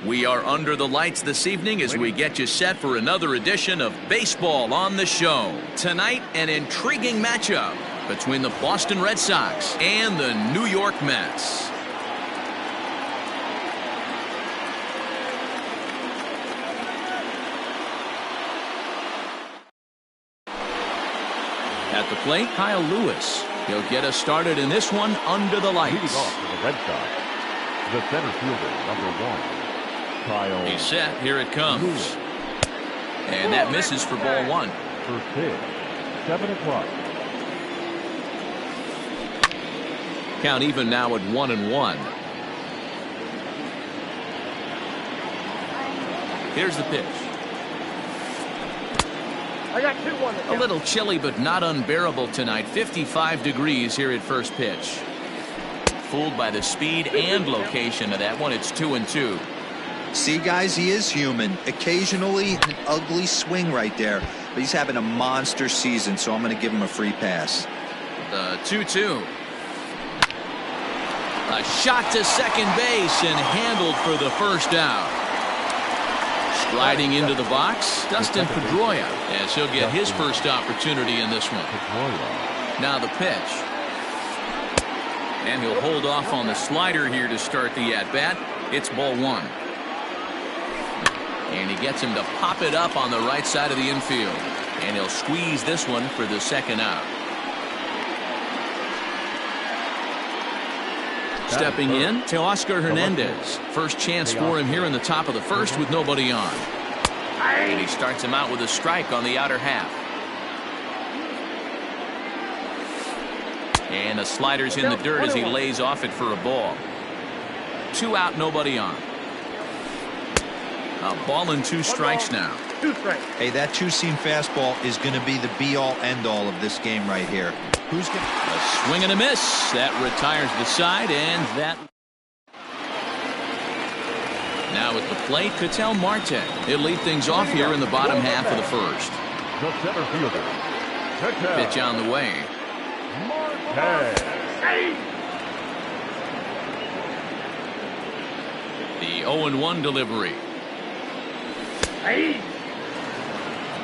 We are under the lights this evening as we get you set for another edition of Baseball on the Show. Tonight, an intriguing matchup between the Boston Red Sox and the New York Mets. At the plate, Kyle Lewis. He'll get us started in this one under the lights. Leading off for the Red Sox, the center fielder, number 1, Kyle. He's set. Here it comes. Lewis. And that misses for ball 1. First pitch, 7 o'clock. Count even now at 1-1. Here's the pitch. I got 2-1. A little chilly, but not unbearable tonight. 55 degrees here at first pitch. Fooled by the speed and location of that one. It's 2-2. See, guys, he is human. Occasionally, an ugly swing right there. But he's having a monster season, so I'm going to give him a free pass. The 2-2. A shot to second base and handled for the first out. Sliding into the box, Dustin Pedroia, as he'll get his first opportunity in this one. Now the pitch. And he'll hold off on the slider here to start the at-bat. It's ball 1. And he gets him to pop it up on the right side of the infield. And he'll squeeze this one for the second out. Stepping in, Teoscar Hernandez. First chance for him here in the top of the first with nobody on. And he starts him out with a strike on the outer half. And the slider's in the dirt as he lays off it for a ball. 2 out, nobody on. A ball and 2 strikes now. Hey, that two-seam fastball is going to be the be-all, end-all of this game right here. Who's going to... A swing and a miss. That retires the side, and that... Now at the plate, Ketel Marte. He'll lead things off here in the bottom half of the first. The center fielder, Ketel Pitch on the way. Marte. The 0-1 delivery.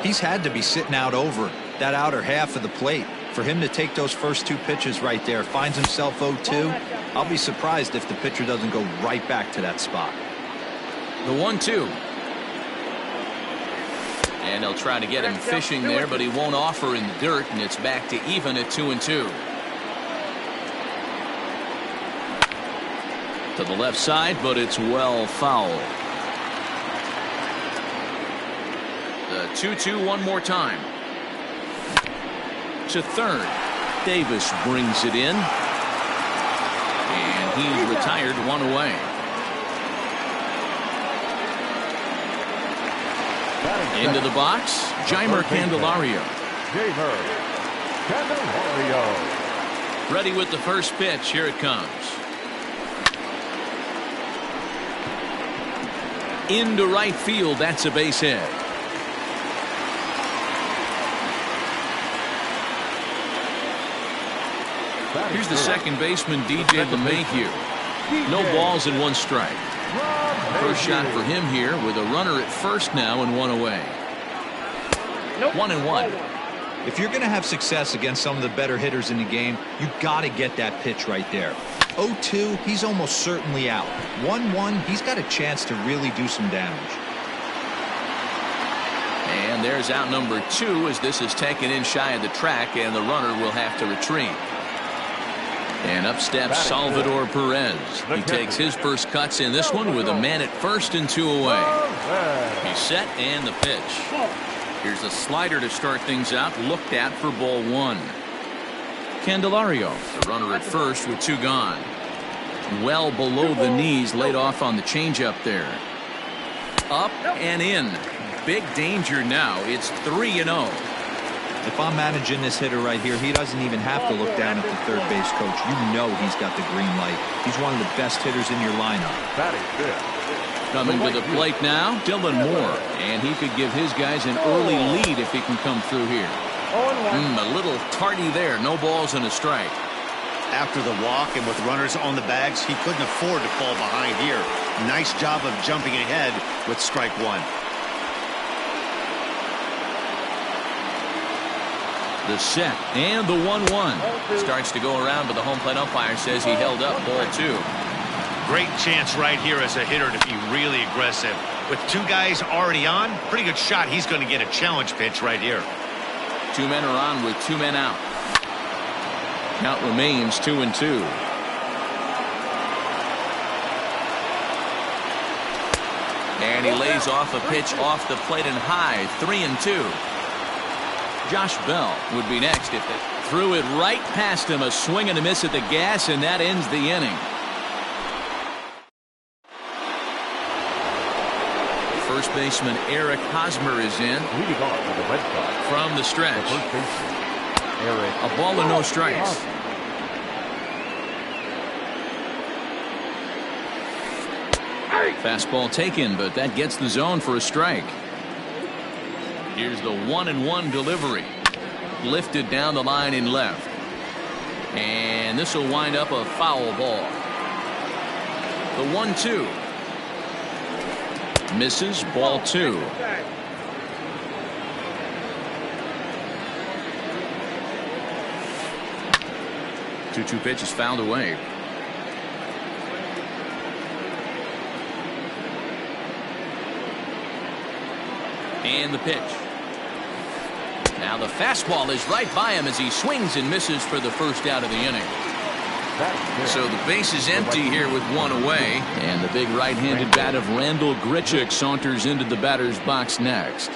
He's had to be sitting out over that outer half of the plate. For him to take those first 2 pitches right there, finds himself 0-2. I'll be surprised if the pitcher doesn't go right back to that spot. The 1-2. And they'll try to get him fishing there, but he won't offer in the dirt, and it's back to even at 2-2. To the left side, but it's well fouled. The 2-2 one more time. To third. Davis brings it in. And he's retired 1 away. Into the box, Jeimer Candelario. Ready with the first pitch. Here it comes. Into right field. That's a base hit. Here's the second baseman, DJ LeMahieu. No balls and 1 strike. First shot for him here with a runner at first now and 1 away. 1-1. If you're going to have success against some of the better hitters in the game, you got to get that pitch right there. 0-2, he's almost certainly out. 1-1, he's got a chance to really do some damage. And there's out number 2 as this is taken in shy of the track, and the runner will have to retreat. And up steps Salvador Perez. He takes his first cuts in this one with a man at first and 2 away. He's set and the pitch. Here's a slider to start things out, looked at for ball 1. Candelario, the runner at first with 2 gone. Well below the knees, laid off on the changeup there. Up and in. Big danger now. It's 3-0. If I'm managing this hitter right here, he doesn't even have to look down at the third base coach. You know he's got the green light. He's one of the best hitters in your lineup. Coming to the plate now, Dylan Moore. And he could give his guys an early lead if he can come through here. A little tardy there. No balls and a strike. After the walk and with runners on the bags, he couldn't afford to fall behind here. Nice job of jumping ahead with strike one. The set and the 1-1. Starts to go around, but the home plate umpire says he held up ball 2. Great chance right here as a hitter to be really aggressive. With 2 guys already on, pretty good shot. He's going to get a challenge pitch right here. 2 men are on with 2 men out. Count remains 2-2. And he lays off a pitch off the plate and high. 3-2. Josh Bell would be next if they threw it right past him. A swing and a miss at the gas, and that ends the inning. First baseman Eric Hosmer is in. Leading off with the Red Sox. From the stretch. The first baseman, Eric. A ball and no strikes. Fastball taken, but that gets the zone for a strike. Here's the 1-1 delivery. Lifted down the line in left. And this will wind up a foul ball. The 1-2. Misses, ball 2. Two pitches fouled away. And the pitch. Now the fastball is right by him as he swings and misses for the first out of the inning. So the base is empty here with 1 away. And the big right-handed bat of Randall Grichuk saunters into the batter's box next.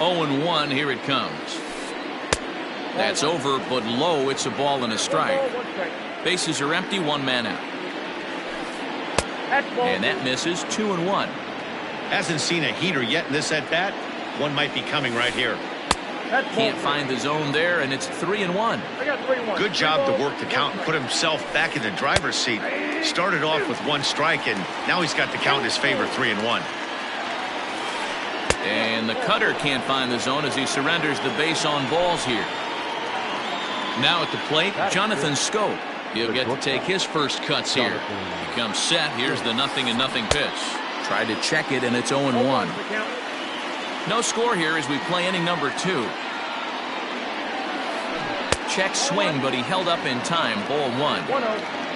Oh and 1, here it comes. That's over, but low. It's a ball and a strike. Bases are empty, 1 man out. And that misses. 2-1. Hasn't seen a heater yet in this at-bat. One might be coming right here. Can't find the zone there, and it's 3-1. Good job to work the count and put himself back in the driver's seat. Started off with 1 strike, and now he's got the count in his favor, 3-1. And the cutter can't find the zone as he surrenders the base on balls here. Now at the plate, Jonathan Scope. He'll get to take his first cuts here. He comes set. Here's the 0-0 pitch. Tried to check it, and it's 0-1. No score here as we play inning number 2. Check swing, but he held up in time. Ball 1.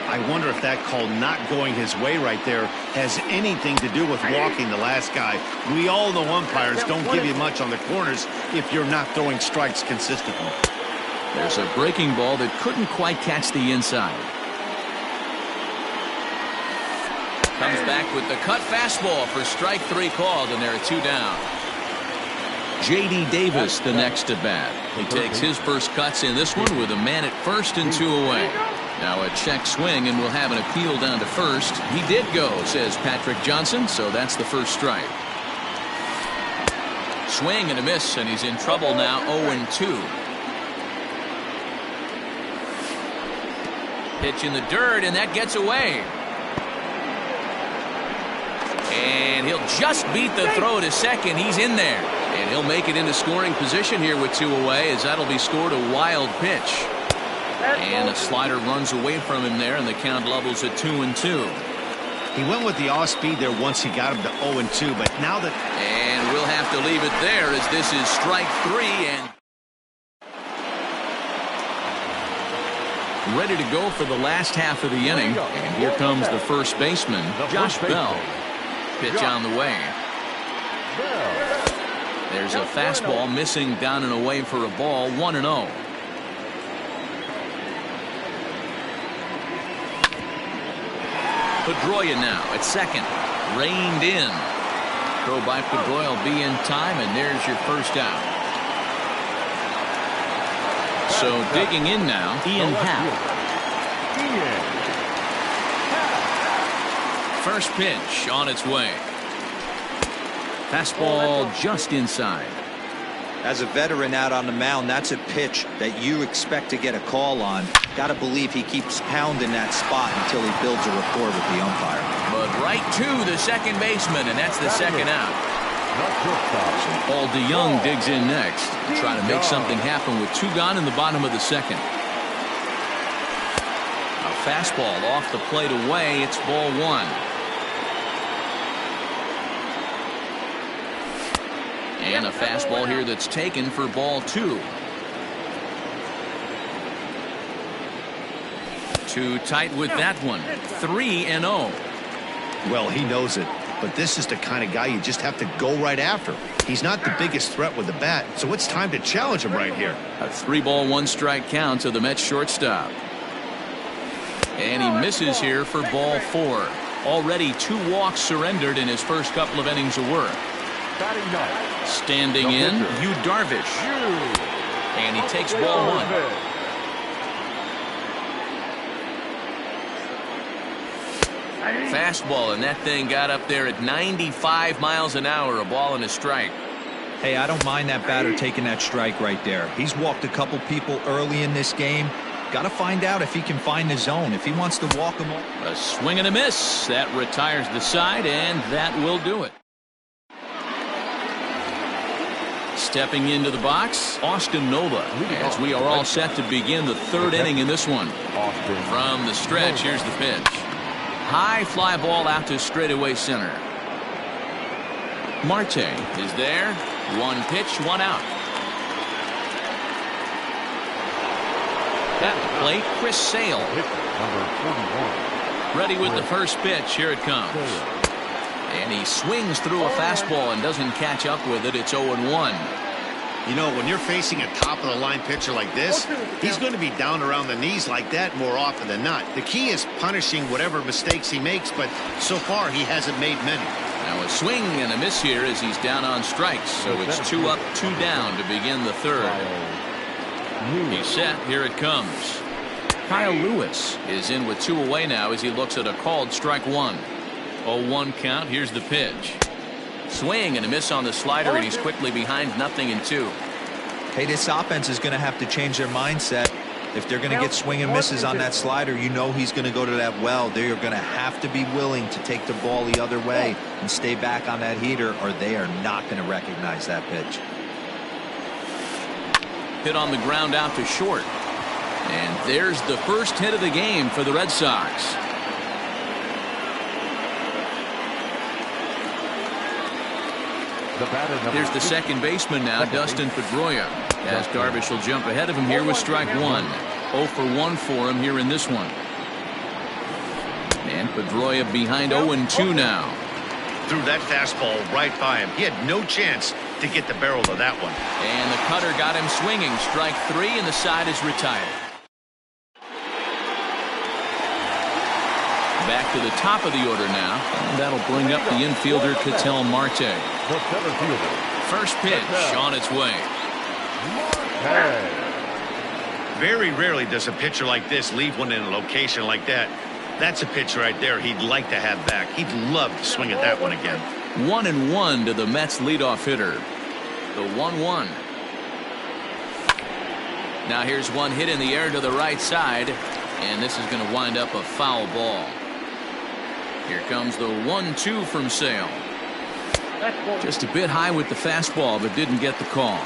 I wonder if that call not going his way right there has anything to do with walking the last guy. We all know umpires don't give you much on the corners if you're not throwing strikes consistently. There's a breaking ball that couldn't quite catch the inside. Comes back with the cut fastball for strike 3 called, and there are 2 down. J.D. Davis the next to bat. He takes his first cuts in this one with a man at first and 2 away. Now a check swing, and we'll have an appeal down to first. He did go, says Patrick Johnson, so that's the first strike. Swing and a miss, and he's in trouble now. 0-2. Pitch in the dirt, and that gets away. And he'll just beat the throw to second. He's in there. And he'll make it into scoring position here with 2 away, as that'll be scored a wild pitch. And a slider runs away from him there, and the count levels at 2-2. He went with the off speed there once he got him to 0-2, but now that... And we'll have to leave it there as this is strike 3 and... ready to go for the last half of the inning. And here comes the first baseman, Josh Bell. Pitch on the way. There's a fastball missing down and away for a ball. 1-0. Pedroia now at second. Reined in. Throw by Pedroia will be in time, and there's your first out. So digging in now, Ian Happ. First pitch on its way. Fastball just inside. As a veteran out on the mound, that's a pitch that you expect to get a call on. Got to believe he keeps pounding that spot until he builds a rapport with the umpire. But right to the second baseman, and that's the second out. Paul DeYoung digs in next, trying to make something happen with 2 gone in the bottom of the second. A fastball off the plate away. It's ball 1. And a fastball here that's taken for ball 2. Too tight with that one. 3-0. Well, he knows it, but this is the kind of guy you just have to go right after. He's not the biggest threat with the bat, so it's time to challenge him right here. A 3-ball 1-strike count to the Mets shortstop. And he misses here for ball 4. Already 2 walks surrendered in his first couple of innings of work. Standing in, Yu Darvish. And he takes ball 1. Fastball, and that thing got up there at 95 miles an hour, a ball and a strike. Hey, I don't mind that batter taking that strike right there. He's walked a couple people early in this game. Got to find out if he can find the zone, if he wants to walk them all. A swing and a miss. That retires the side, and that will do it. Stepping into the box, Austin Nola, as we are all set to begin the 3rd inning in this one. From the stretch, here's the pitch. High fly ball out to straightaway center. Marte is there. 1 pitch, 1 out. At the plate, Chris Sale. Ready with the first pitch. Here it comes. And he swings through a fastball and doesn't catch up with it. It's 0-1. You know, when you're facing a top-of-the-line pitcher like this, he's going to be down around the knees like that more often than not. The key is punishing whatever mistakes he makes, but so far he hasn't made many. Now a swing and a miss here as he's down on strikes. So it's 2 up, 2 down to begin the 3rd. He's set. Here it comes. Kyle Lewis is in with 2 away now as he looks at a called strike 1. 0-1 count. Here's the pitch. Swing and a miss on the slider, and he's quickly behind 0-2. Hey, this offense is going to have to change their mindset. If they're going to get swing and misses on that slider, you know he's going to go to that well. They are going to have to be willing to take the ball the other way and stay back on that heater, or they are not going to recognize that pitch. Hit on the ground out to short. And there's the first hit of the game for the Red Sox. Here's the second baseman now, Dustin Pedroia, as Darvish will jump ahead of him here with strike 1. 0 for 1 for him here in this one. And Pedroia behind 0-2 now. Threw that fastball right by him. He had no chance to get the barrel of that one. And the cutter got him swinging. Strike 3, and the side is retired. Back to the top of the order now. And that'll bring up the infielder, Ketel Marte. First pitch on its way. Very rarely does a pitcher like this leave one in a location like that. That's a pitch right there he'd like to have back. He'd love to swing at that one again. 1-1 to the Mets leadoff hitter. The 1-1. Now here's one hit in the air to the right side, and this is going to wind up a foul ball. Here comes the 1-2 from Sale. Just a bit high with the fastball, but didn't get the call.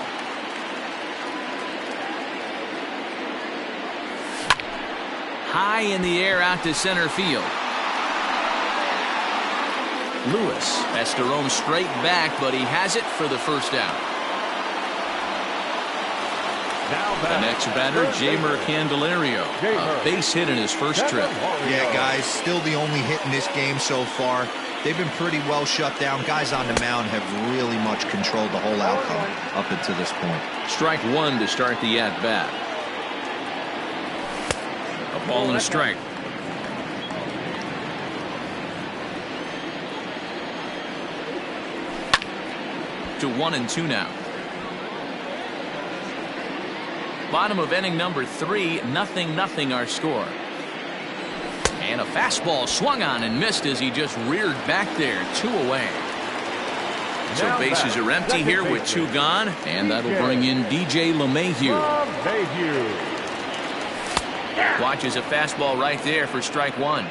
High in the air out to center field. Lewis has to roam straight back, but he has it for the first out. The next batter, Jeimer Candelario. A base hit in his first trip. Yeah, guys, still the only hit in this game so far. They've been pretty well shut down. Guys on the mound have really much controlled the whole outcome up until this point. Strike 1 to start the at-bat. A ball and a strike. To 1-2 now. Bottom of inning number 3, 0-0 our score. And a fastball swung on and missed as he just reared back there. 2 away. So bases are empty here with 2 gone, and that'll bring in DJ LeMahieu. Watches a fastball right there for strike 1.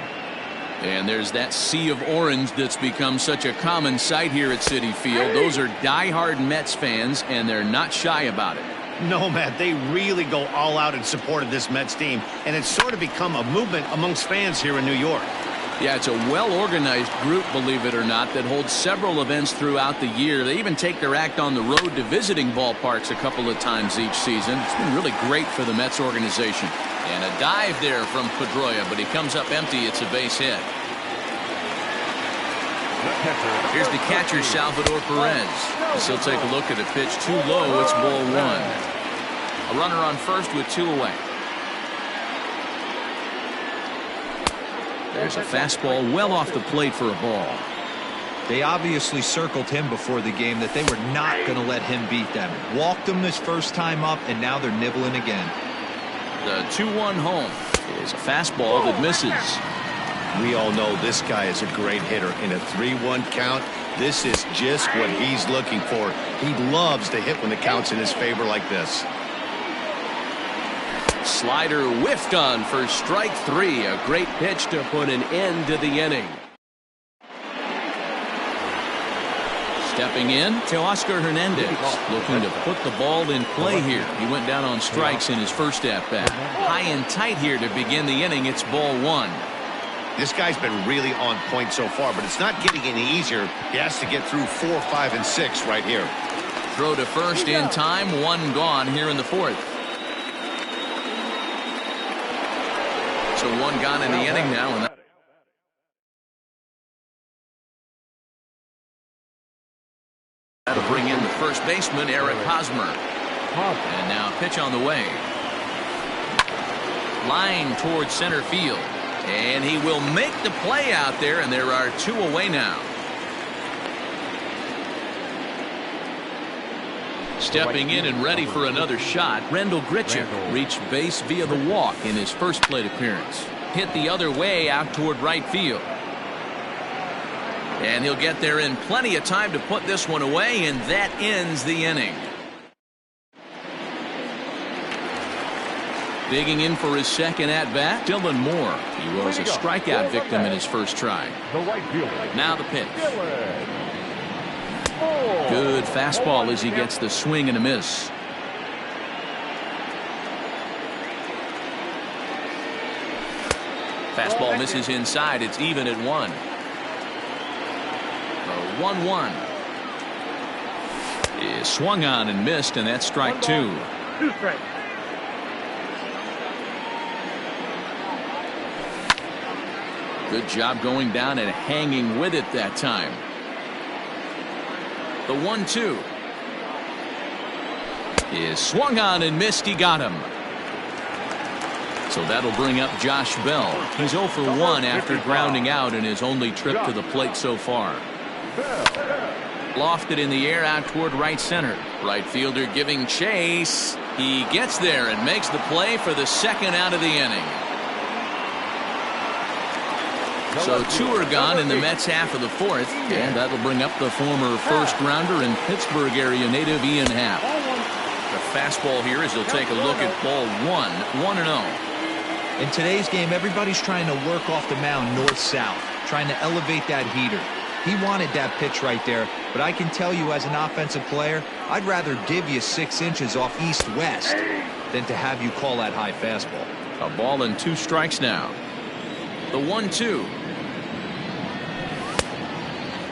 And there's that sea of orange that's become such a common sight here at Citi Field. Those are diehard Mets fans, and they're not shy about it. No, Matt, they really go all out in support of this Mets team, and it's sort of become a movement amongst fans here in New York. Yeah, it's a well-organized group, believe it or not, that holds several events throughout the year. They even take their act on the road to visiting ballparks a couple of times each season. It's been really great for the Mets organization. And a dive there from Pedroia, but he comes up empty. It's a base hit. Here's the catcher, Salvador Perez. He'll take a look at a pitch too low. It's ball one. A runner on first with 2 away. There's a fastball well off the plate for a ball. They obviously circled him before the game that they were not going to let him beat them. Walked him this first time up, and now they're nibbling again. The 2-1 home is a fastball that misses. We all know this guy is a great hitter. In a 3-1 count, this is just what he's looking for. He loves to hit when the count's in his favor like this. Slider whiffed on for strike 3. A great pitch to put an end to the inning. Stepping in, Teoscar Hernandez, looking to put the ball in play here. He went down on strikes in his first at-bat. High and tight here to begin the inning. It's ball one. This guy's been really on point so far, but it's not getting any easier. He has to get through 4, 5, and 6 right here. Throw to first in time. 1 gone here in the 4th. So 1 gone in the inning now. And that'll bring in the first baseman, Eric Hosmer. And now pitch on the way. Line towards center field. And he will make the play out there, and there are 2 away now. Stepping in and ready for another shot, Rendell Grichuk reached base via the walk in his first plate appearance. Hit the other way out toward right field. And he'll get there in plenty of time to put this one away, and that ends the inning. Digging in for his second at-bat, Dylan Moore. He was a strikeout victim in his first try. Now the pitch. Good fastball as he gets the swing and a miss. Fastball misses inside. It's even at 1. The 1-1 is swung on and missed, and that's strike 2. 2 strikes. Good job going down and hanging with it that time. The 1-2 is swung on and missed. He got him. So that'll bring up Josh Bell. He's 0 for 1 after grounding out in his only trip to the plate so far. Lofted in the air out toward right center. Right fielder giving chase. He gets there and makes the play for the second out of the inning. So 2 are gone in the Mets half of the 4th, and that'll bring up the former first-rounder and Pittsburgh area native Ian Happ. The fastball here as he'll take a look at ball 1, 1-0. In today's game, everybody's trying to work off the mound north-south, trying to elevate that heater. He wanted that pitch right there, but I can tell you as an offensive player, I'd rather give you 6 inches off east-west than to have you call that high fastball. A ball and 2 strikes now. The 1-2.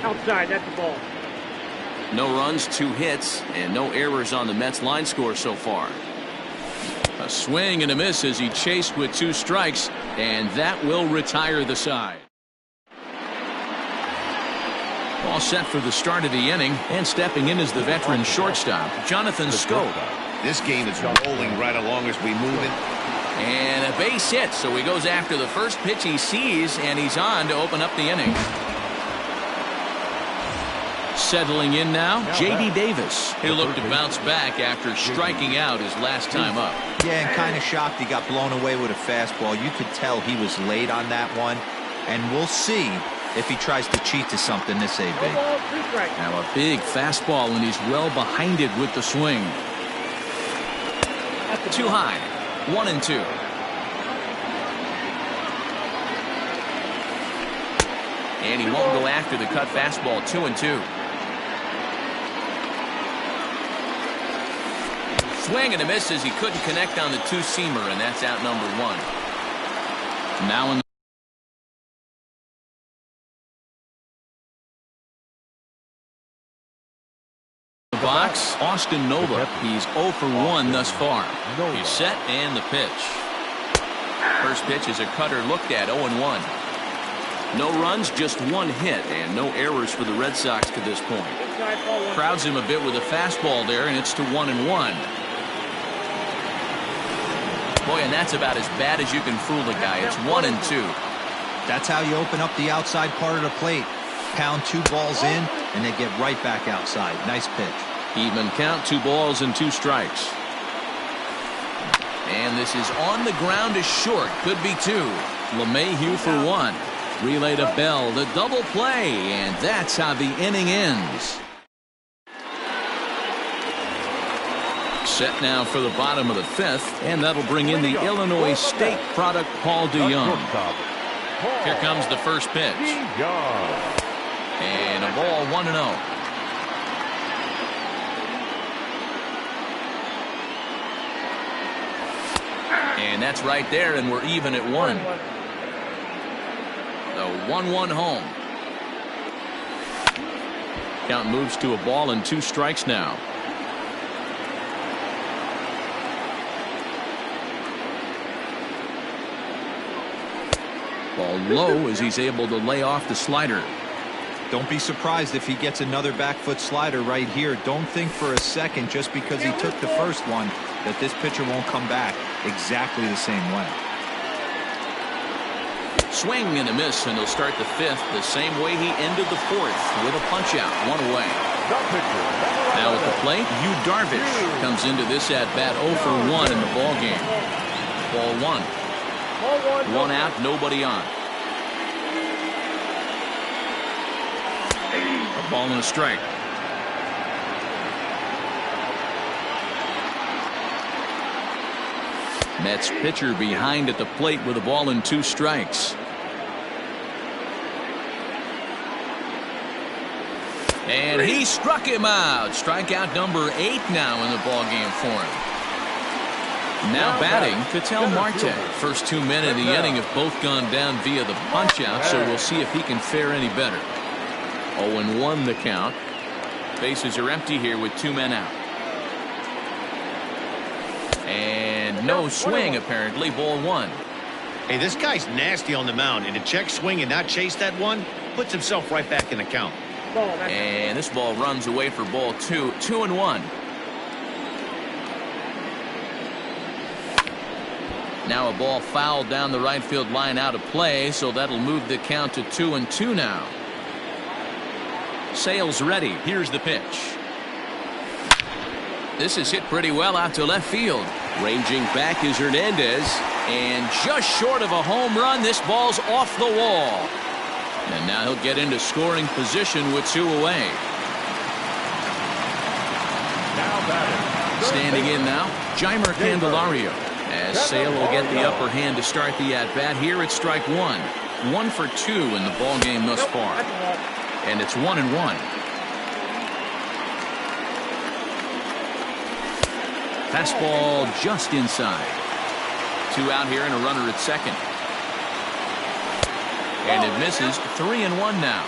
Outside, that's the ball. No runs, 2 hits, and no errors on the Mets line score so far. A swing and a miss as he chased with 2 strikes, and that will retire the side. All set for the start of the inning, and stepping in is the veteran shortstop, Jonathan Schoop. This game is rolling right along as we move it. And a base hit, so he goes after the first pitch he sees, and he's on to open up the inning. Settling in now, J.D. Davis. He'll look to bounce back after striking out his last time up. Yeah, and kind of shocked he got blown away with a fastball. You could tell he was late on that one, and we'll see if he tries to cheat to something this AB. Now a big fastball, and he's well behind it with the swing. Too high. 1-2. And he won't go after the cut fastball. 2-2. Swing and a miss as he couldn't connect on the two-seamer, and that's out number 1. Now in the box, Austin Nola. He's 0 for 1 thus far. He's set and the pitch. First pitch is a cutter looked at. 0-1. No runs, just 1 hit, and no errors for the Red Sox to this point. Crowds him a bit with a fastball there, and it's to 1-1. Boy, and that's about as bad as you can fool the guy. It's 1-2. That's how you open up the outside part of the plate. Pound 2 balls in, and they get right back outside. Nice pitch. Even count, 2 balls and 2 strikes. And this is on the ground is short. Could be 2. LeMahieu for 1. Relay to Bell, the double play, and that's how the inning ends. Set now for the bottom of the 5th, and that'll bring in the Illinois State product, Paul DeYoung. Here comes the first pitch. And a ball 1-0. And that's right there, and we're even at 1. The 1-1 home. Count moves to a ball and 2 strikes now. Ball low as he's able to lay off the slider. Don't be surprised if he gets another back foot slider right here. Don't think for a second, just because he took the first one, that this pitcher won't come back exactly the same way. Swing and a miss, and he'll start the 5th the same way he ended the 4th, with a punch out, 1 away. Now at the plate, Yu Darvish comes into this at bat 0 for 1 in the ball game. Ball 1. 1 out, nobody on. A ball and a strike. Mets pitcher behind at the plate with a ball and 2 strikes. And he struck him out. Strikeout number 8 now in the ball game for him. Now batting, Ketel Marte. First 2 men in the inning have both gone down via the punch-out, so we'll see if he can fare any better. 0-1 the count. Bases are empty here with 2 men out. And no swing, apparently. Ball 1. Hey, this guy's nasty on the mound, and to check swing and not chase that one, puts himself right back in the count. And this ball runs away for ball 2. 2-1. Now a ball fouled down the right field line out of play, so that'll move the count to 2-2 now. Sale's ready. Here's the pitch. This is hit pretty well out to left field. Ranging back is Hernandez, and just short of a home run, this ball's off the wall. And now he'll get into scoring position with 2 away. Standing in now, Jeimer Candelario. As Sale will get the upper hand to start the at-bat. Here it's strike 1. 1 for 2 in the ball game thus far. And it's 1-1. Fastball just inside. 2 out here and a runner at second. And it misses. 3-1 now.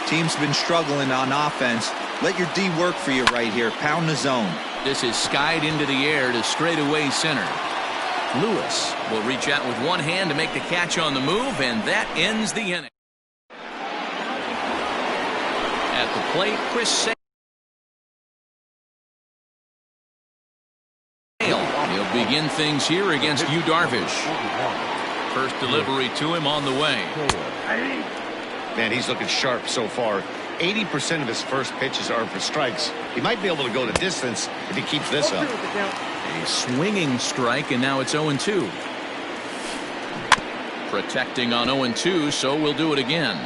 Team's been struggling on offense. Let your D work for you right here. Pound the zone. This is skied into the air to straightaway center. Lewis will reach out with one hand to make the catch on the move, and that ends the inning. At the plate, Chris Sale. He'll begin things here against Yu Darvish. First delivery to him on the way. Man, he's looking sharp so far. 80% of his first pitches are for strikes. He might be able to go the distance if he keeps this up. A swinging strike, and now it's 0-2. Protecting on 0-2, so we'll do it again.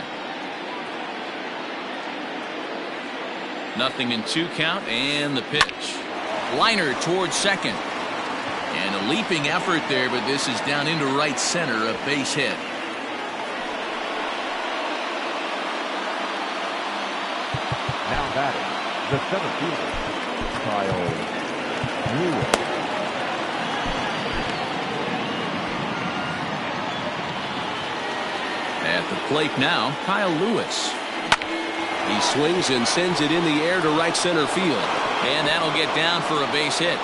Nothing in 2 count, and the pitch. Liner towards second. And a leaping effort there, but this is down into right center, a base hit. The center fielder, Kyle Lewis. At the plate now, Kyle Lewis. He swings and sends it in the air to right center field. And that'll get down for a base hit.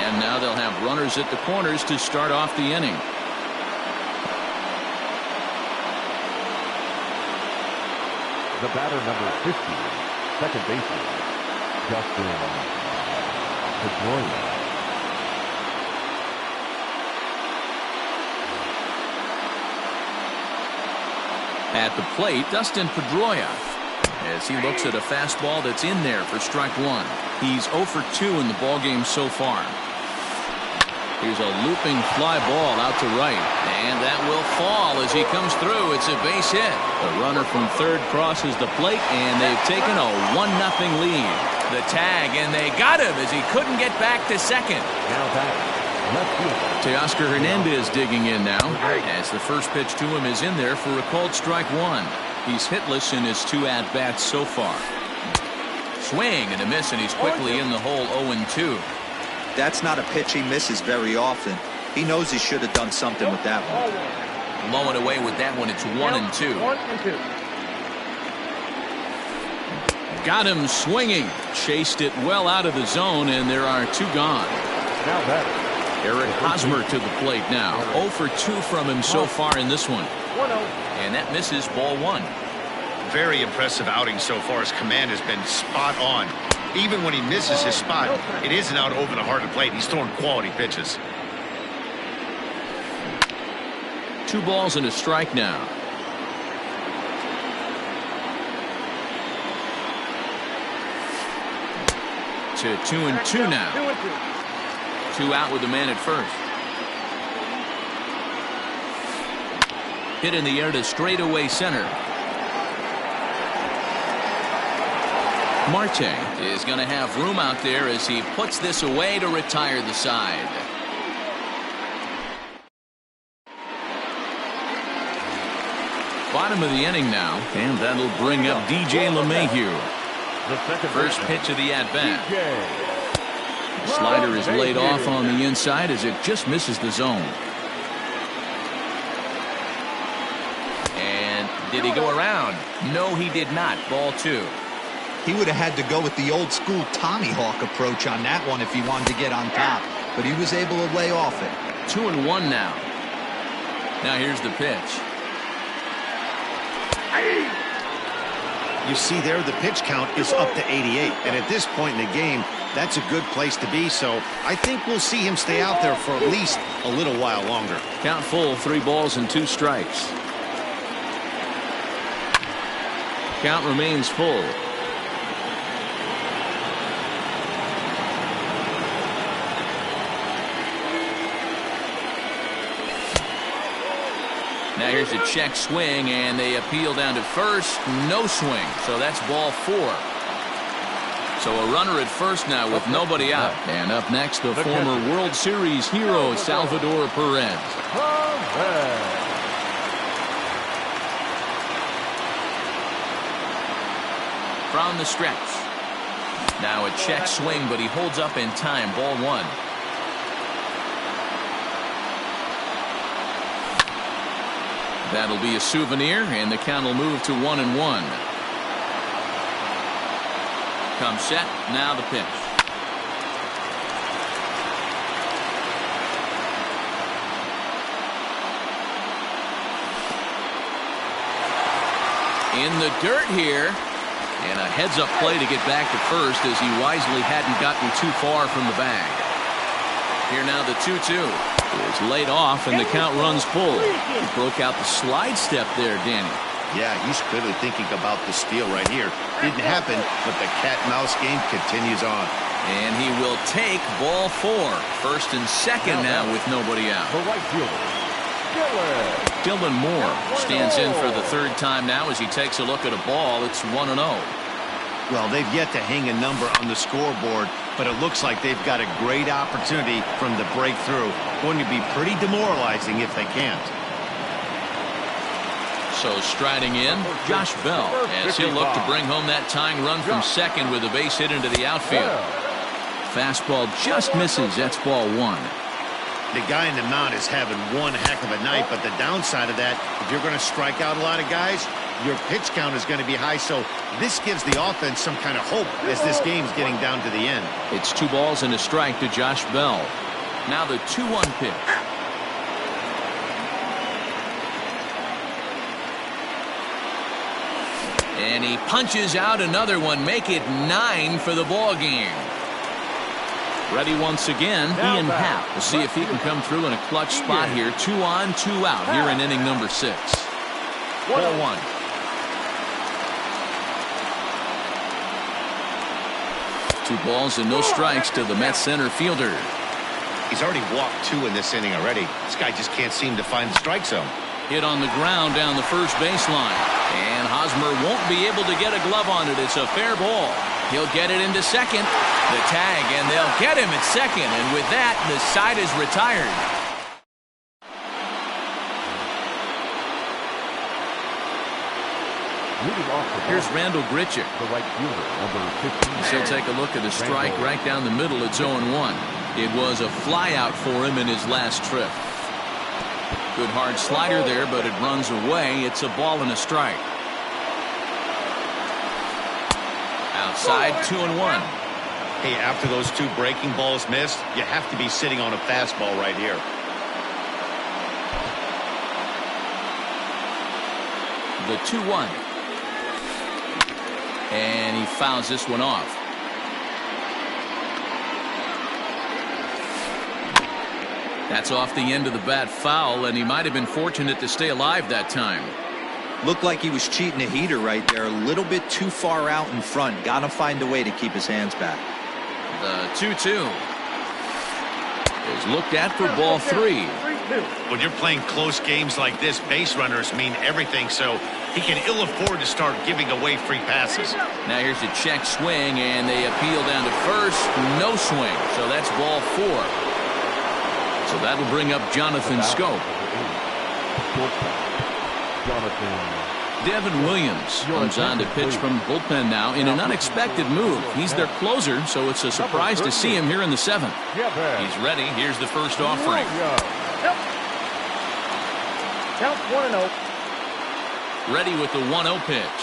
And now they'll have runners at the corners to start off the inning. The batter, number 50, second baseman, Justin Pedroia. At the plate, Dustin Pedroia, as he looks at a fastball that's in there for strike one. He's 0 for 2 in the ballgame so far. Here's a looping fly ball out to right, and that will fall as he comes through. It's a base hit. The runner from third crosses the plate, and they've taken a 1-0 lead. The tag, and they got him as he couldn't get back to second. Now back, left fielder. Teoscar Hernandez digging in now, as the first pitch to him is in there for a called strike one. He's hitless in his 2 at-bats so far. Swing and a miss, and he's quickly in the hole 0-2. That's not a pitch he misses very often. He knows he should have done something with that one. Blowing away with that one, it's 1-2. 1-2. Got him swinging. Chased it well out of the zone, and there are 2 gone. Now back, Eric Hosmer to the plate now. 0 for 2 from him so far in this one. 1-0. And that misses ball 1. Very impressive outing so far. His command has been spot on. Even when he misses his spot, it isn't out over the heart of the plate. He's throwing quality pitches. 2 balls and a strike now. To 2-2 now. 2-2. 2 out with the man at first. Hit in the air to straightaway center. Marte is going to have room out there as he puts this away to retire the side. Bottom of the inning now, and that'll bring up DJ LeMahieu. First pitch of the at-bat. Slider is laid off on the inside as it just misses the zone. And did he go around? No, he did not. Ball 2. He would have had to go with the old school Tommy Hawk approach on that one if he wanted to get on top, but he was able to lay off it. 2-1 now. Now here's the pitch. You see there, the pitch count is up to 88. And at this point in the game, that's a good place to be. So I think we'll see him stay out there for at least a little while longer. Count full, 3 balls and 2 strikes. Count remains full. Now here's a check swing, and they appeal down to first. No swing, so that's ball 4. So a runner at first now with nobody out. And up next, the former World Series hero, Salvador Perez. From the stretch. Now a check swing, but he holds up in time. Ball 1. That'll be a souvenir, and the count will move to 1-1. Come set, now the pitch. In the dirt here, and a heads-up play to get back to first as he wisely hadn't gotten too far from the bag. Here now the 2-2. Is laid off, and the count runs full. He broke out the slide step there, Danny. Yeah, he's clearly thinking about the steal right here. Didn't happen, but the cat-mouse game continues on. And he will take ball 4. First and second now with nobody out. The right fielder, Dylan Moore stands in for the 3rd time now as he takes a look at a ball. It's 1-0. Well, they've yet to hang a number on the scoreboard, but it looks like they've got a great opportunity from the breakthrough. Going to be pretty demoralizing if they can't. So striding in, Josh Bell, as he'll look to bring home that tying run from second with a base hit into the outfield. Fastball just misses. That's ball one. The guy in the mound is having one heck of a night, but the downside of that, if you're going to strike out a lot of guys, your pitch count is going to be high, so this gives the offense some kind of hope as this game's getting down to the end. It's 2 balls and a strike to Josh Bell. Now the 2-1 pitch. And he punches out another one, make it 9 for the ball game. Ready once again, Ian Happ. We'll see if he can come through in a clutch spot here. 2 on, 2 out here in inning number 6. Ball 1. Two balls and no strikes to the Mets center fielder. He's already walked 2 in this inning already. This guy just can't seem to find the strike zone. Hit on the ground down the first baseline. And Hosmer won't be able to get a glove on it. It's a fair ball. He'll get it into second. The tag, and they'll get him at second. And with that, the side is retired. Here's Randall Grichuk. The right fielder, number 15. He'll take a look at the strike right down the middle. It's 0-1. It was a flyout for him in his last trip. Good hard slider there, but it runs away. It's a ball and a strike. Outside, 2-1. Hey, after those 2 breaking balls missed, you have to be sitting on a fastball right here. The 2-1. And he fouls this one off. That's off the end of the bat foul, and he might have been fortunate to stay alive that time. Looked like he was cheating a heater right there. A little bit too far out in front. Got to find a way to keep his hands back. The 2-2 is looked at for ball 3. When you're playing close games like this, base runners mean everything, so he can ill afford to start giving away free passes. Now here's a check swing, and they appeal down to first. No swing, so that's ball 4. So that'll bring up Jonathan Scope. Devin Williams comes on to pitch from the bullpen now in an unexpected move. He's their closer, so it's a surprise to see him here in the 7th. He's ready. Here's the first offering. Count 1-0. Ready with the 1-0 pitch.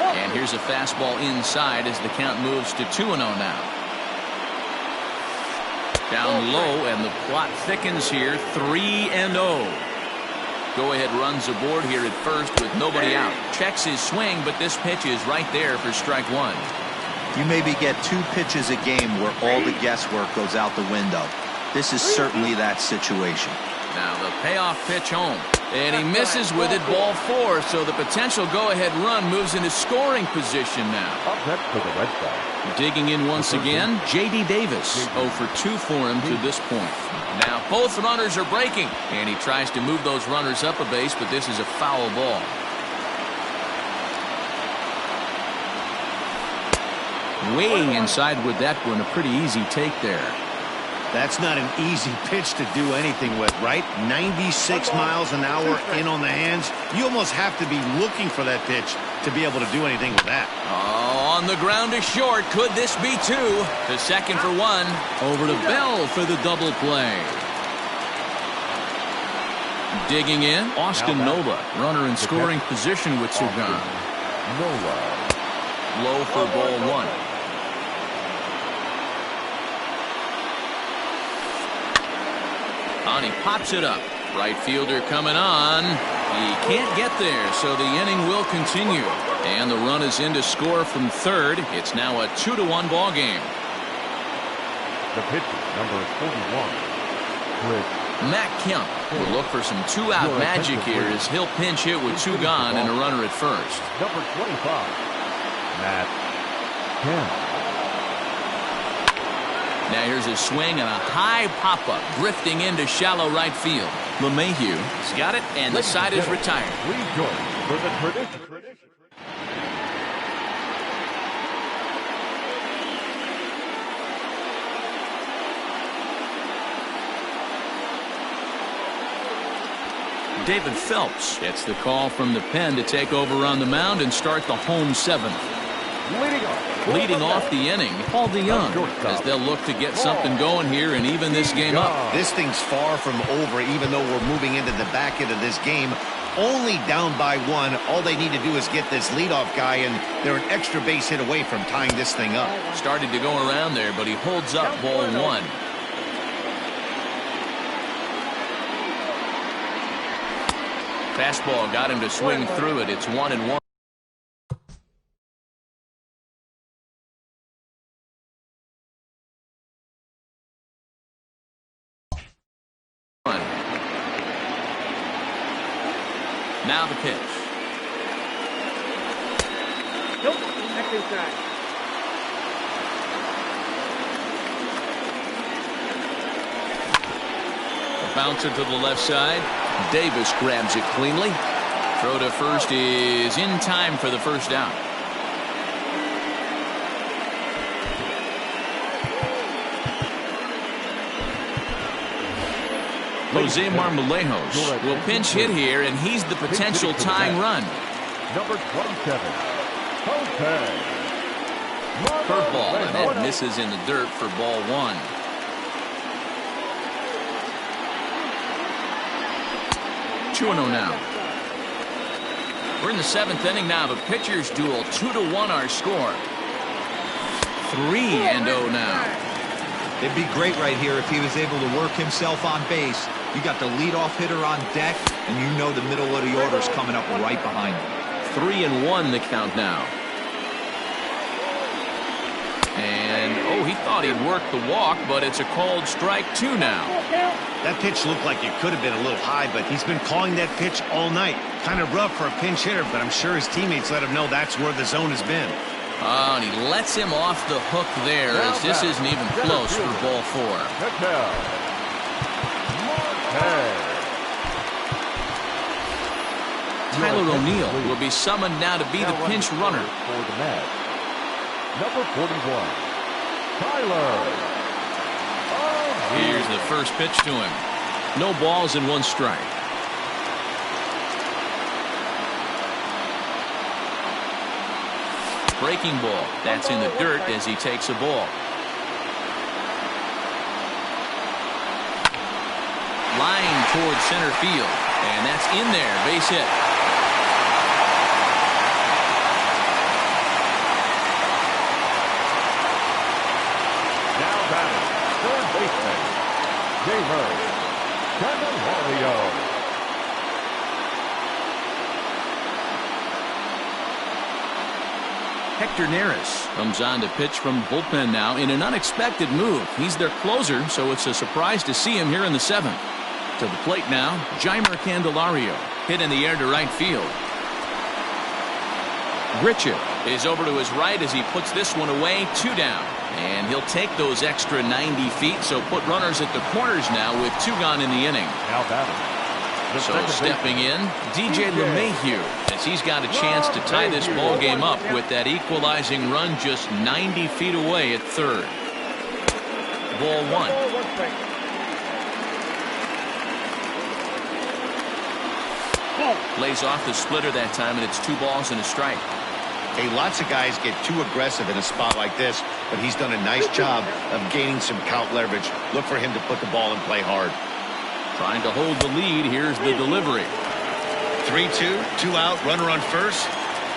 And here's a fastball inside as the count moves to 2-0 now. Down low, and the plot thickens here. 3-0. Go-ahead runs aboard here at first with nobody out. Checks his swing, but this pitch is right there for strike 1. You maybe get 2 pitches a game where all the guesswork goes out the window. This is certainly that situation. Now the payoff pitch home. And he misses with it, ball 4. So the potential go-ahead run moves into scoring position now. Up next for the Red Sox. Digging in once again, J.D. Davis. 0 for 2 for him to this point. Now both runners are breaking, and he tries to move those runners up a base, but this is a foul ball. Way inside with that one, a pretty easy take there. That's not an easy pitch to do anything with, right? 96 miles an hour in on the hands. You almost have to be looking for that pitch to be able to do anything with that. Oh, on the ground to short. Could this be 2? To second for 1. Over to Bell for the double play. Digging in, Austin Nola. Runner in scoring position with 2 gone. Nola. Low for ball 1. And he pops it up. Right fielder coming on. He can't get there, so the inning will continue. And the run is in to score from third. It's now a 2-1 ball game. The pitcher, number 41. Matt Kemp will look for some 2-out magic here as he'll pinch hit with 2 gone and a runner at first. Number 25. Matt Kemp. Now here's a swing and a high pop-up drifting into shallow right field. LeMahieu's got it, and the side is retired. Please join for the tradition. David Phelps gets the call from the pen to take over on the mound and start the home seventh. Leading off the inning, Paul DeYoung, as they'll look to get something going here and even this game up. This thing's far from over, even though we're moving into the back end of this game. Only down by one. All they need to do is get this leadoff guy, and they're an extra base hit away from tying this thing up. Started to go around there, but he holds up ball one. Fastball got him to swing through it. It's 1-1. Now the pitch. Nope, that's inside. A bouncer to the left side. Davis grabs it cleanly. Throw to first is in time for the first down. Jose Marmolejos will pinch hit here, and he's the potential tying run. Number 27, Jose. Curveball, and that misses in the dirt for ball one. Two and 0 now. We're in the seventh inning now of a pitcher's duel. 2-1 our score. 3-0 now. It'd be great right here if he was able to work himself on base. You got the leadoff hitter on deck, and you know the middle of the order's coming up right behind him. 3-1 the count now. And, oh, he thought he'd work the walk, but it's a called strike two now. That pitch looked like it could have been a little high, but he's been calling that pitch all night. Kind of rough for a pinch hitter, but I'm sure his teammates let him know that's where the zone has been. Oh, and he lets him off the hook there, as this isn't even close for ball four. Tyler O'Neill will be summoned now to be the pinch runner. For the match, number 41, Tyler. Here's the first pitch to him. No balls and one strike. Breaking ball. That's in the dirt as he takes a ball. Line towards center field. And that's in there. Base hit. Now batting, third baseman, Jamer Candelario. Hector Neris comes on to pitch from bullpen now in an unexpected move. He's their closer, so it's a surprise to see him here in the seventh. To the plate now, Jamer Candelario. Hit in the air to right field. Grichuk is over to his right as he puts this one away. 2 down. And he'll take those extra 90 feet, so put runners at the corners now with 2 gone in the inning. Now batting. So stepping in, DJ LeMahieu, as he's got a chance to tie this ball game up with that equalizing run just 90 feet away at third. Ball one. Lays off the splitter that time, and it's 2 balls and a strike. Hey, lots of guys get too aggressive in a spot like this, but he's done a nice job of gaining some count leverage. Look for him to put the ball and play hard. Trying to hold the lead. Here's the delivery. 3-2, 2 out, runner on first.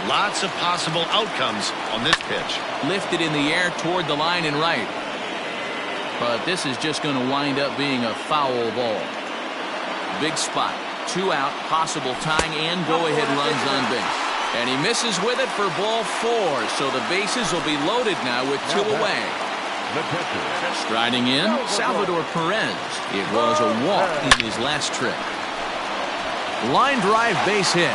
Lots of possible outcomes on this pitch. Lifted in the air toward the line and right. But this is just going to wind up being a foul ball. Big spot. 2 out, possible tying and go-ahead runs on base. And he misses with it for ball 4. So the bases will be loaded now with 2 away. Striding in, Salvador Perez. It was a walk in his last trip. Line drive base hit.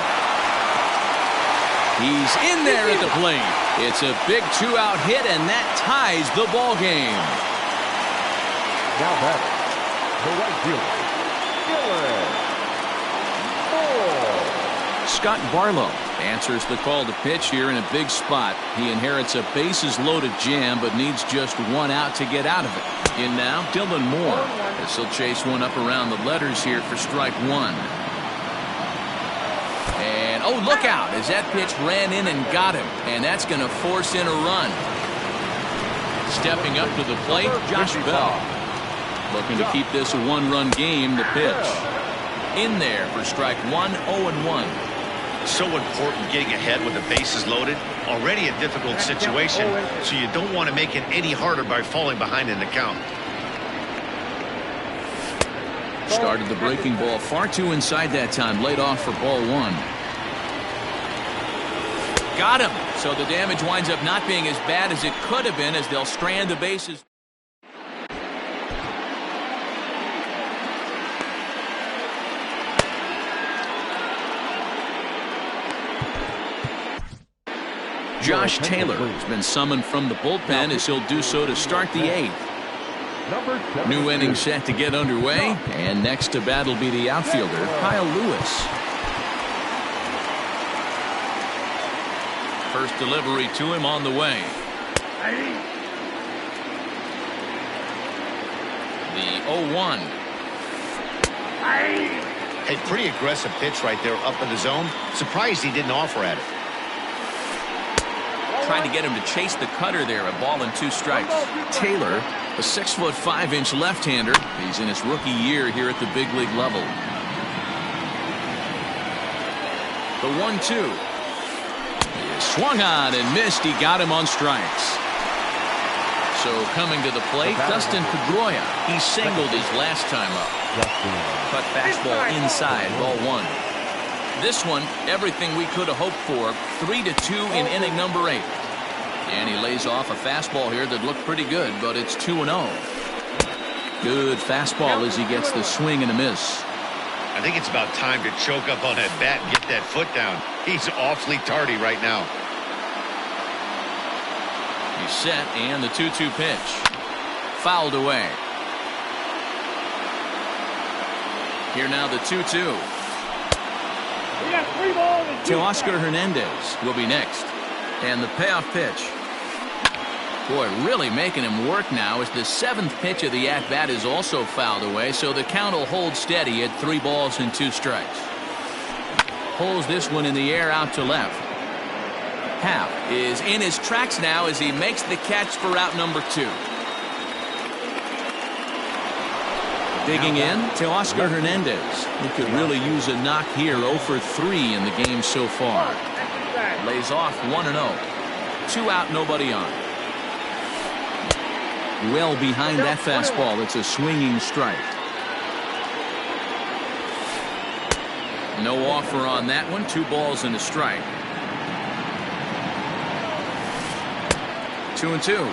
He's in there at the plate. It's a big 2-out hit, and that ties the ball game. Now batting, the right fielder, Scott Barlow answers the call to pitch here in a big spot. He inherits a bases-loaded jam, but needs just 1 out to get out of it. In now, Dylan Moore. As he'll chase one up around the letters here for strike 1. Oh, look out as that pitch ran in and got him. And that's going to force in a run. Stepping up to the plate, Josh Bell. Looking to keep this a one-run game, the pitch. In there for strike one, 0-1. So important getting ahead with the bases loaded. Already a difficult situation, so you don't want to make it any harder by falling behind in the count. Started the breaking ball far too inside that time. Laid off for ball one. Got him. So the damage winds up not being as bad as it could have been as they'll strand the bases. Josh Taylor has been summoned from the bullpen as he'll do so to start the eighth. New inning set to get underway, and next to bat will be the outfielder, Kyle Lewis. First delivery to him on the way. The 0-1. Hey, pretty aggressive pitch right there up in the zone. Surprised he didn't offer at it. Trying to get him to chase the cutter there. A ball and 2 strikes. Taylor, a 6'5" left-hander. He's in his rookie year here at the big league level. The 1-2. Swung on and missed. He got him on strikes. So coming to the plate, Dustin Pedroia. He singled his last time up. Cut fastball inside, ball 1. This one, everything we could have hoped for. 3-2 in inning number 8. And he lays off a fastball here that looked pretty good, but it's 2-0. Good fastball as he gets the swing and a miss. I think it's about time to choke up on that bat and get that foot down. He's awfully tardy right now. He's set, and the 2-2 pitch. Fouled away. Here now the 2-2. Teoscar Hernandez will be next. And the payoff pitch. Boy, really making him work now as the 7th pitch of the at-bat is also fouled away, so the count will hold steady at 3 balls and 2 strikes. Pulls this one in the air out to left. Happ is in his tracks now as he makes the catch for out number 2. Digging in, Teoscar Hernandez. He could really use a knock here. 0 for 3 in the game so far. Lays off 1-0. 2 out, nobody on. Well behind that fastball. It's a swinging strike. No offer on that one. 2 balls and a strike. 2-2.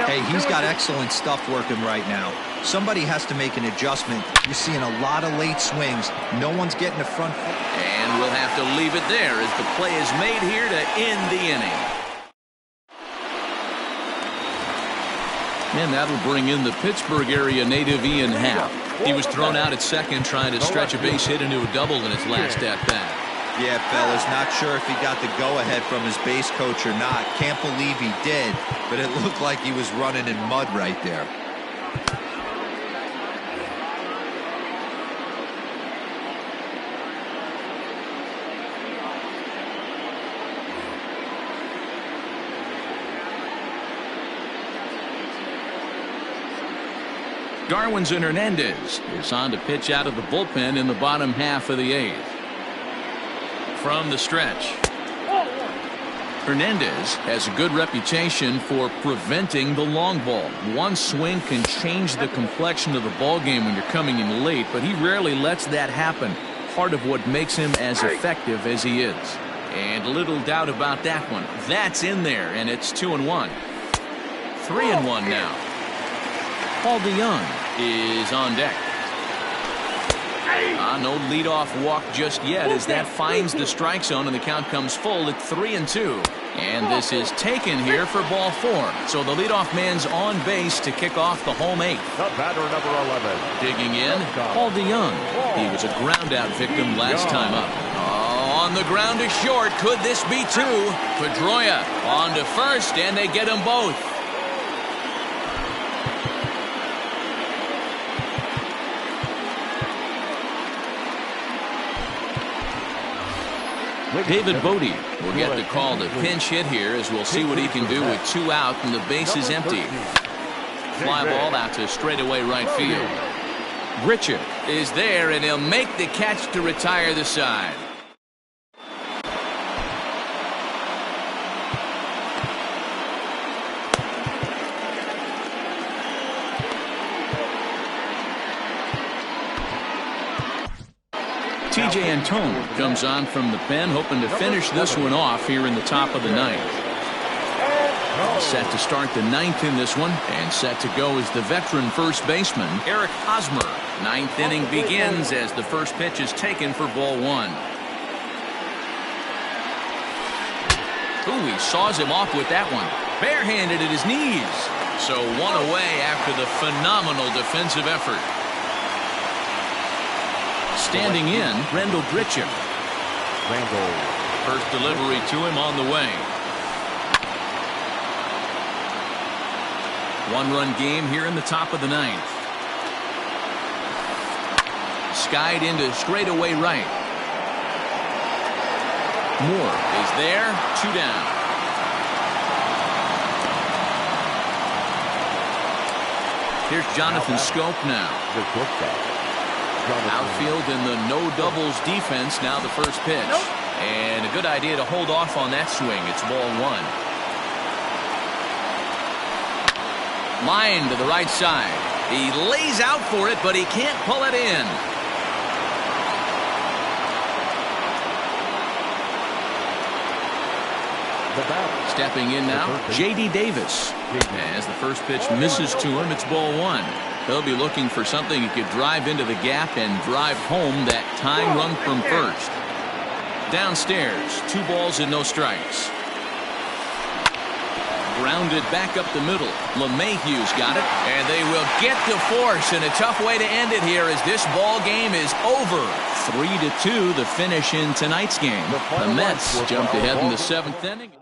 Hey, he's got excellent stuff working right now. Somebody has to make an adjustment. You're seeing a lot of late swings. No one's getting the front foot. And we'll have to leave it there as the play is made here to end the inning. And that'll bring in the Pittsburgh area native Ian Happ. He was thrown out at second trying to stretch a base hit into a double in his last at-bat. Yeah, fellas, not sure if he got the go-ahead from his base coach or not. Can't believe he did, but it looked like he was running in mud right there. Darwinson Hernandez is on to pitch out of the bullpen in the bottom half of the 8th. From the stretch, Hernandez has a good reputation for preventing the long ball. One swing can change the complexion of the ball game when you're coming in late, but he rarely lets that happen. Part of what makes him as effective as he is. And little doubt about that one. That's in there, and it's 2-1. 3-1 now. Paul DeYoung is on deck. No leadoff walk just yet as that finds the strike zone and the count comes full at 3-2. And this is taken here for ball 4. So the leadoff man's on base to kick off the home 8th. The batter, number 11. Digging in, Paul DeYoung. He was a ground out victim last time up. On the ground to short. Could this be 2? Pedroia on to first, and they get them both. David Bodie will get the call to pinch hit here, as we'll see what he can do with 2 out and the base is empty. Fly ball out to straightaway right field. Grichuk is there, and he'll make the catch to retire the side. TJ Antone comes on from the pen, hoping to finish this one off here in the top of the 9th. Set to start the 9th in this one, and set to go is the veteran first baseman, Eric Hosmer. 9th inning begins as the first pitch is taken for ball 1. Ooh, he saws him off with that one. Barehanded at his knees. So 1 away after the phenomenal defensive effort. Standing in, Randall Grichuk. First delivery to him on the way. 1-run game here in the top of the 9th. Skied into straightaway right. Moore is there, 2 down. Here's Jonathan Scope now. Outfield in the no doubles defense. Now the first pitch. And a good idea to hold off on that swing. It's ball 1. Line to the right side. He lays out for it, but he can't pull it in. Stepping in now, J.D. Davis. As the first pitch misses to him, it's ball 1. He'll be looking for something he could drive into the gap and drive home that tying run from first. Downstairs, 2 balls and no strikes. Grounded back up the middle. LeMahieu's got it, and they will get to force, and a tough way to end it here as this ball game is over. 3-2 the finish in tonight's game. The Mets jumped ahead in the 7th inning.